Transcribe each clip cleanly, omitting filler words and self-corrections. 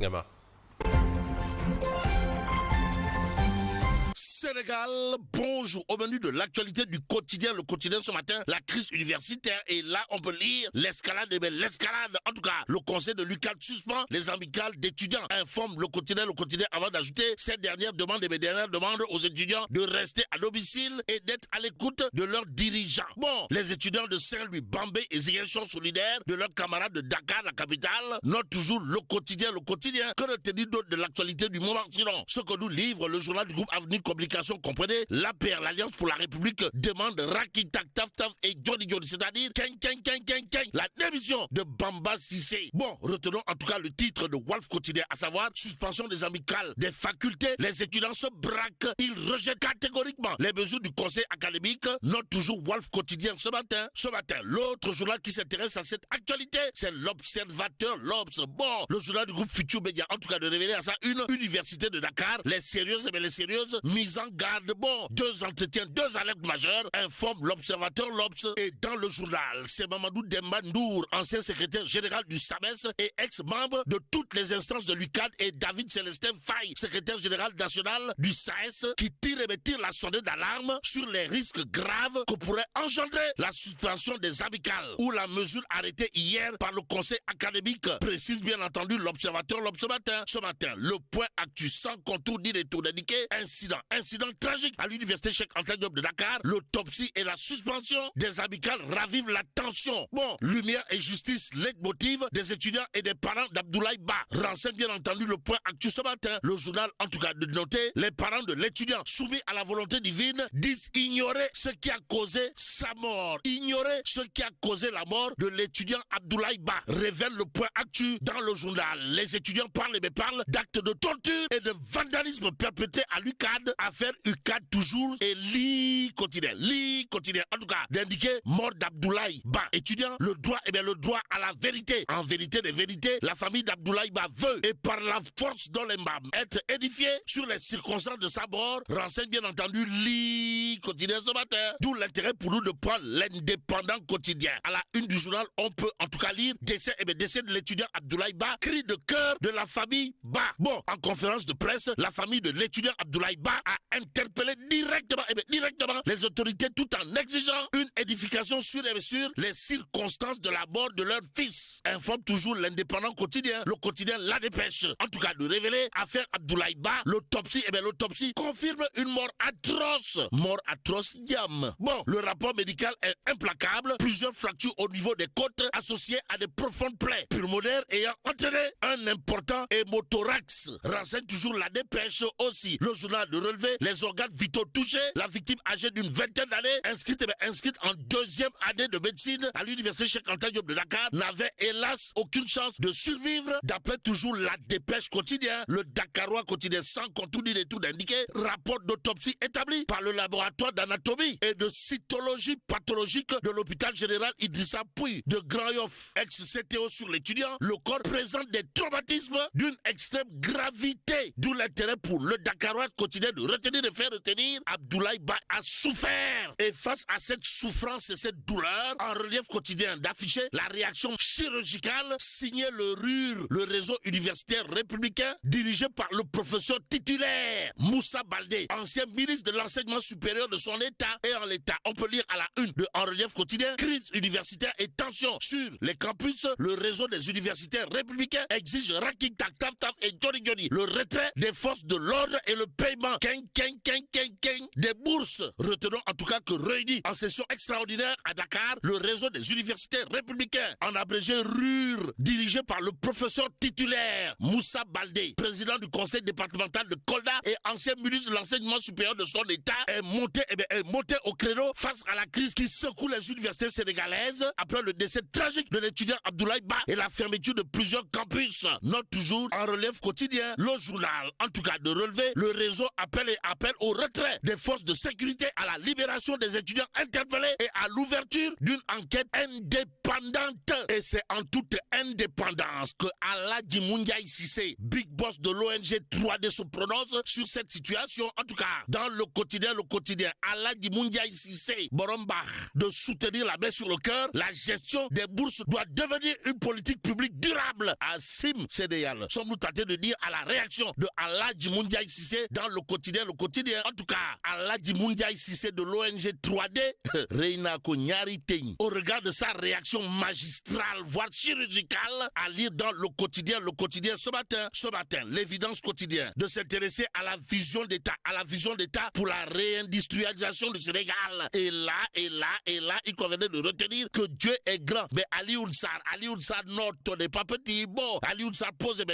Gama. Sénégal, bonjour. Au menu de l'actualité du quotidien, le quotidien ce matin, la crise universitaire. Et là, on peut lire l'escalade, l'escalade. En tout cas, le conseil de l'UCAD suspend les amicales d'étudiants. Informe le quotidien avant d'ajouter cette dernière demande aux étudiants de rester à domicile et d'être à l'écoute de leurs dirigeants. Bon, les étudiants de Saint-Louis, Bambey et Ziguinchor solidaires de leurs camarades de Dakar, la capitale, notent toujours le quotidien. Que retenir d'autre de l'actualité du moment? Sinon, ce que nous livre le journal du groupe Avenir Communication, comprenez, l'APR, l'Alliance pour la République, demande Raki Tak Taf Taf et Johnny Johnny, c'est-à-dire la démission de Bamba Sissé. Bon, retenons en tout cas le titre de Wolf Quotidien, à savoir suspension des amicales des facultés. Les étudiants se braquent, ils rejettent catégoriquement les mesures du conseil académique. Note toujours Wolf Quotidien ce matin. L'autre journal qui s'intéresse à cette actualité, c'est l'Observateur, l'Obs. Bon, le journal du groupe Futur Média, en tout cas de révéler à ça une université de Dakar, les sérieuses mises en garde. Bon, 2 entretiens, 2 alertes majeures, informe l'Observateur, l'Obs. Et dans le journal, c'est Mamadou Demba Ndour, ancien secrétaire général du SAMES et ex-membre de toutes les instances de l'UCAD, et David Célestin Faye, secrétaire général national du SAES, qui tire la sonnette d'alarme sur les risques graves que pourrait engendrer la suspension des amicales ou la mesure arrêtée hier par le conseil académique, précise bien entendu l'Observateur, ce matin. Le point actu sans contour ni détour indiqué, incident tragique à l'université Cheikh Anta Diop de Dakar. L'autopsie et la suspension des amicales ravivent la tension. Bon, lumière et justice, leitmotiv des étudiants et des parents d'Abdoulaye Ba, renseigne bien entendu le point actu ce matin. Le journal, en tout cas, de noter, les parents de l'étudiant soumis à la volonté divine disent ignorer ce qui a causé sa mort. Ignorer ce qui a causé la mort de l'étudiant Abdoulaye Ba, révèle le point actu dans le journal. Les étudiants parlent d'actes de torture et de vandalisme perpétrés à l'UCAD, affaire UCAD toujours, et lit quotidien. En tout cas, d'indiquer mort d'Abdoulaye Ba, étudiant, le droit à la vérité. En vérité des vérités, la famille d'Abdoulaye Ba veut, et par la force dans les membres, être édifiée sur les circonstances de sa mort, renseigne bien entendu lit quotidien ce matin. D'où l'intérêt pour nous de prendre l'indépendant quotidien. À la une du journal, on peut en tout cas lire décès de l'étudiant Abdoulaye Ba, cri de cœur de la famille Ba. Bon, en conférence de presse, la famille de l'étudiant Abdoulaye Ba a interpellé directement les autorités tout en exigeant une édification sur les circonstances de la mort de leur fils. Informe toujours l'indépendant quotidien, le quotidien La Dépêche. En tout cas, de révéler affaire Abdoulaye Ba, l'autopsie confirme une mort atroce, diam. Bon, le rapport médical est implacable, plusieurs fractures au niveau des côtes associées à des profondes plaies pulmonaires ayant entraîné un important hémothorax. Renseigne toujours La Dépêche aussi. Le journal de relever les organes vitaux touchés, la victime âgée d'une vingtaine d'années, inscrite en 2e année de médecine à l'université Cheikh Anta Diop de Dakar, n'avait hélas aucune chance de survivre, d'après toujours La Dépêche quotidien. Le Dakarois quotidien sans contour ni détour d'indiquer, rapport d'autopsie établi par le laboratoire d'anatomie et de cytologie pathologique de l'hôpital général Idrissa Pouye de Grand Yoff, ex-CTO sur l'étudiant. Le corps présente des traumatismes d'une extrême gravité, d'où l'intérêt pour le Dakarois quotidien de faire retenir Abdoulaye Ba a souffert. Et face à cette souffrance et cette douleur, en relief quotidien d'afficher la réaction chirurgicale, signé le RUR, le réseau universitaire républicain, dirigé par le professeur titulaire Moussa Baldé, ancien ministre de l'enseignement supérieur de son état. Et en l'état, on peut lire à la une de En relief quotidien, crise universitaire et tension sur les campus. Le réseau des universitaires républicains exige Raki Tak Taf Taf et Johnny Johnny le retrait des forces de l'ordre et le paiement des bourses. Retenons en tout cas que réunis en session extraordinaire à Dakar, le réseau des universitaires républicains, en abrégé RUR, dirigé par le professeur titulaire Moussa Baldé, président du conseil départemental de Kolda et ancien ministre de l'enseignement supérieur de son état, est monté au créneau face à la crise qui secoue les universités sénégalaises après le décès tragique de l'étudiant Abdoulaye Ba et la fermeture de plusieurs campus. Note toujours En relève quotidien le journal, en tout cas de relever, le réseau appelle et appelle au retrait des forces de sécurité, à la libération des étudiants interpellés et à l'ouverture d'une enquête indépendante. Et c'est en toute indépendance que Aladji Moundiaye Cissé, big boss de l'ONG 3D, se prononce sur cette situation. En tout cas, dans le quotidien, Aladji Moundiaye Cissé, Borombach, de soutenir la main sur le cœur, la gestion des bourses doit devenir une politique publique durable. Assim Sédéal, sommes-nous tentés de dire à la réaction de Aladji Moundiaye Cissé dans le quotidien. En tout cas, Aladji Moundiaye Cissé de l'ONG 3D, Reina Konyari Teng, au regard de sa réaction magistrale, voire chirurgicale, à lire dans le quotidien ce matin, l'évidence quotidien, de s'intéresser à la vision d'État, pour la réindustrialisation du Sénégal. Et là, il convenait de retenir que Dieu est grand. Mais Ali Ounsar, notre n'est pas petit. Bon, Ali Ounsar pose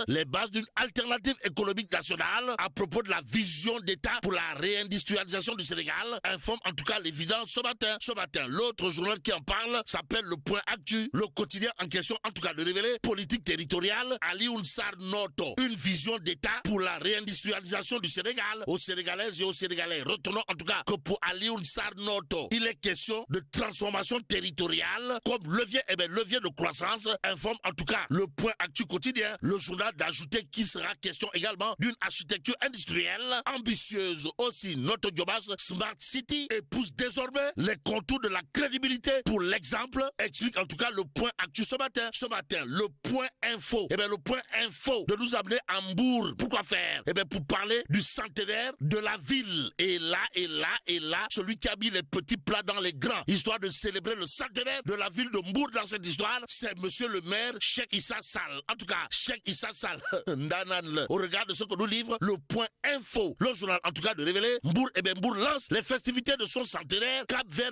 les bases d'une alternative économique nationale à propos de la vision d'État pour la réindustrialisation du Sénégal, informe en tout cas l'évidence ce matin. L'autre journal qui en parle s'appelle Le Point Actu. Le quotidien en question, en tout cas, de révéler politique territoriale, Ali Ounsar Noto, une vision d'État pour la réindustrialisation du Sénégal, aux Sénégalaises et aux Sénégalais. Retenons en tout cas que pour Ali Ounsar Noto, il est question de transformation territoriale comme levier de croissance, informe en tout cas Le Point Actu quotidien. Le journal d'ajouter qu'il sera question également d'une architecture industrielle ambitieuse. Aussi, notre Jobas Smart City épouse désormais les contours de la crédibilité. Pour l'exemple, explique en tout cas Le Point Actu ce matin. Le Point Info. Le Point Info de nous amener à Mbour. Pourquoi faire? Pour parler du centenaire de la ville. Et là, celui qui a mis les petits plats dans les grands, histoire de célébrer le centenaire de la ville de Mbour dans cette histoire, c'est monsieur le maire Cheikh Issa Sall. En tout cas, Cheikh Issa Sall, au regard de ce que nous livre Le Point Info, le journal en tout cas de révéler, Mbour lance les festivités de son centenaire. Cap-Vert,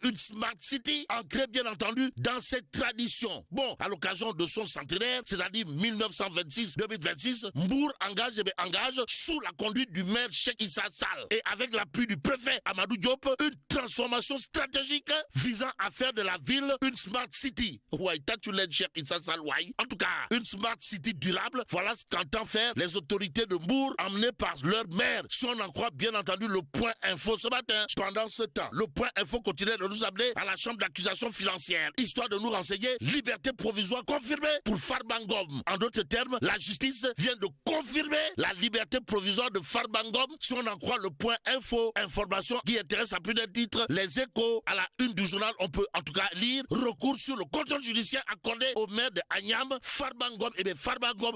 une Smart City, ancrée bien entendu dans cette tradition. Bon, à l'occasion de son centenaire, c'est-à-dire 1926-2026, Mbour engage sous la conduite du maire Cheikh Issa Sall et avec l'appui du préfet Amadou Diop, une transformation stratégique visant à faire de la ville une Smart City. En tout cas, une Smart City durable, voilà ce qu'entend faire les autorités de Mbour, emmenées par leur maire. Si on en croit bien entendu Le Point Info ce matin. Pendant ce temps, Le Point Info continue de nous amener à la chambre d'accusation financière, histoire de nous renseigner liberté provisoire confirmée pour Farba Ngom. En d'autres termes, la justice vient de confirmer la liberté provisoire de Farba Ngom. Si on en croit Le Point Info, information qui intéresse à plus d'un titre. Les Échos, à la une du journal, on peut en tout cas lire recours sur le contrôle judiciaire accordé au maire de Agnam. Farba Ngom, Farba Ngom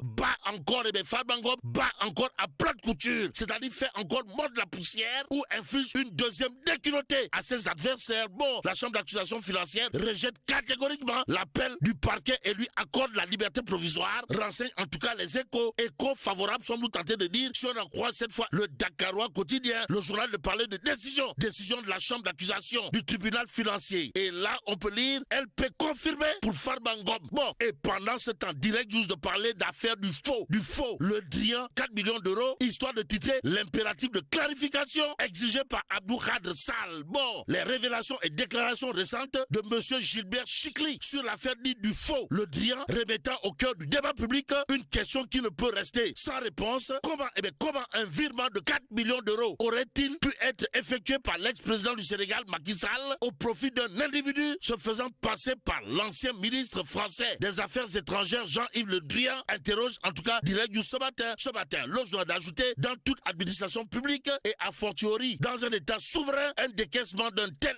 bat encore à plate couture, c'est-à-dire fait encore mordre la poussière ou inflige une deuxième déculottée à ses adversaires. Bon, la chambre d'accusation financière rejette catégoriquement l'appel du parquet et lui accorde la liberté provisoire, renseigne en tout cas les Échos. Échos favorables, sommes-nous tentés de dire, si on en croit cette fois le Dakarois quotidien, le journal de parler de décision de la chambre d'accusation du tribunal financier. Et là, on peut lire LP confirmé pour Farba Ngom. Bon, et pendant ce temps, Direct News de parler d'affaires du faux, le Drian, 4 millions d'euros, histoire de titrer l'impératif de clarification exigé par Abdou Khadr Sall. Bon, les révélations et déclarations récentes de monsieur Gilbert Chikli sur l'affaire dite du faux, le Drian, remettant au cœur du débat public une question qui ne peut rester sans réponse. Comment un virement de 4 millions d'euros aurait-il pu être effectué par l'ex-président du Sénégal, Macky Sall, au profit d'un individu se faisant passer par l'ancien ministre français des Affaires étrangères, Jean-Yves Le Drian, interroge en tout cas Direct News ce matin. L'autre doit d'ajouter, dans toute administration publique et a fortiori dans un État souverain, un décaissement d'un tel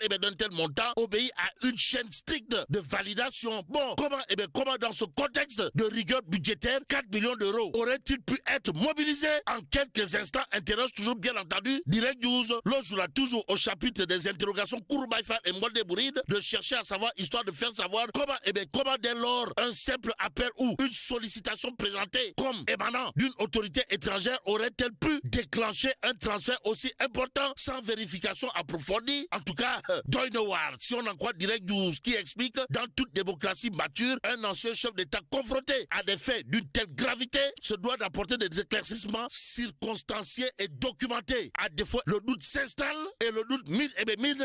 montant obéit à une chaîne stricte de validation. Bon, comment dans ce contexte de rigueur budgétaire, 4 millions d'euros auraient-ils pu être mobilisés en quelques instants, interroge toujours bien entendu Direct News. L'autre jour toujours au chapitre des interrogations Kouroubaïfa et Mwaldé Bouride, de chercher à savoir, histoire de faire savoir comment dès lors un simple appel ou une sollicitation présentée comme émanant d'une autorité étrangère aurait-elle pu déclencher un transfert aussi important sans vérification approfondie. En tout cas, Doynowar, si on en croit Direct News, qui explique dans toute démocratie mature, un ancien chef d'État confronté à des faits d'une telle gravité se doit d'apporter des éclaircissements circonstanciés et documentés. À défaut, le doute s'installe et le doute mine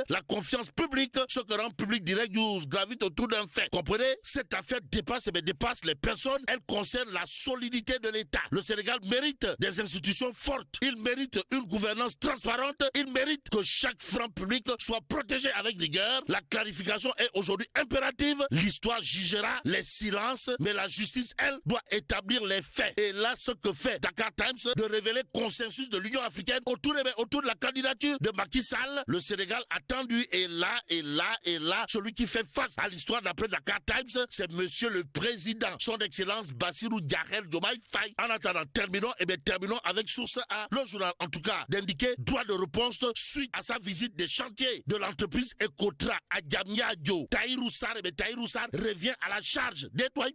la confiance publique, ce que rend public Direct News gravite autour d'un fait. Comprenez? Cette affaire dépasse les personnes, elle concerne la solidité de l'État. Le Sénégal mérite des institutions fortes il mérite une gouvernance transparente, il mérite que chaque franc public soit protégé avec rigueur. La clarification est aujourd'hui impérative. L'histoire jugera les silences, mais la justice, elle, doit établir les faits. Et là, ce que fait Dakar Times, de révéler consensus de l'Union africaine autour de la candidature de Macky Sall, le Sénégal attendu. Et là, celui qui fait face à l'histoire d'après Dakar Times, c'est monsieur le président, son excellence Bassirou Diomaye Faye. En attendant, terminons avec Source A, le journal en tout cas, d'indiquer droit de réponse suite à sa visite des chantiers de l'entreprise Ecotra à Diamniadio. Tahirou Sarr revient à la charge des toits.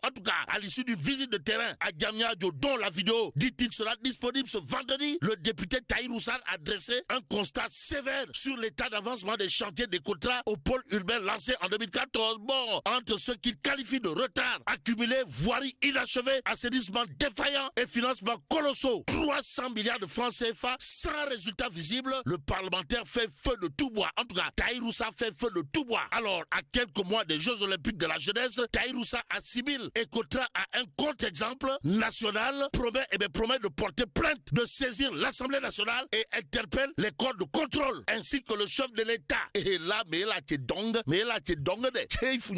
En tout cas, à l'issue d'une visite de terrain à Diamniadio, dont la vidéo dit-il sera disponible ce vendredi, le député Tahirou Sarr a dressé un constat sévère sur l'état d'avancement des chantiers d'Ecotra au pôle urbain lancé en 2014. Bon, entre ce qu'il qualifie de retard accumulé, voirie inachevée, assainissement défaillant et financement colossaux, 300 milliards de francs CFA sans résultat visible, le parlementaire fait feu de tout bois. En tout cas, Tahirou Sarr fait feu de tout bois. Alors, à quelques mois des Jeux Olympiques de la jeunesse, Tahirou Sarr assimile Ecotra à un contre-exemple national, promet de porter plainte, de saisir l'Assemblée nationale et interpelle les corps de contrôle ainsi que le chef de l'État. Et là, mais là, tu es dong,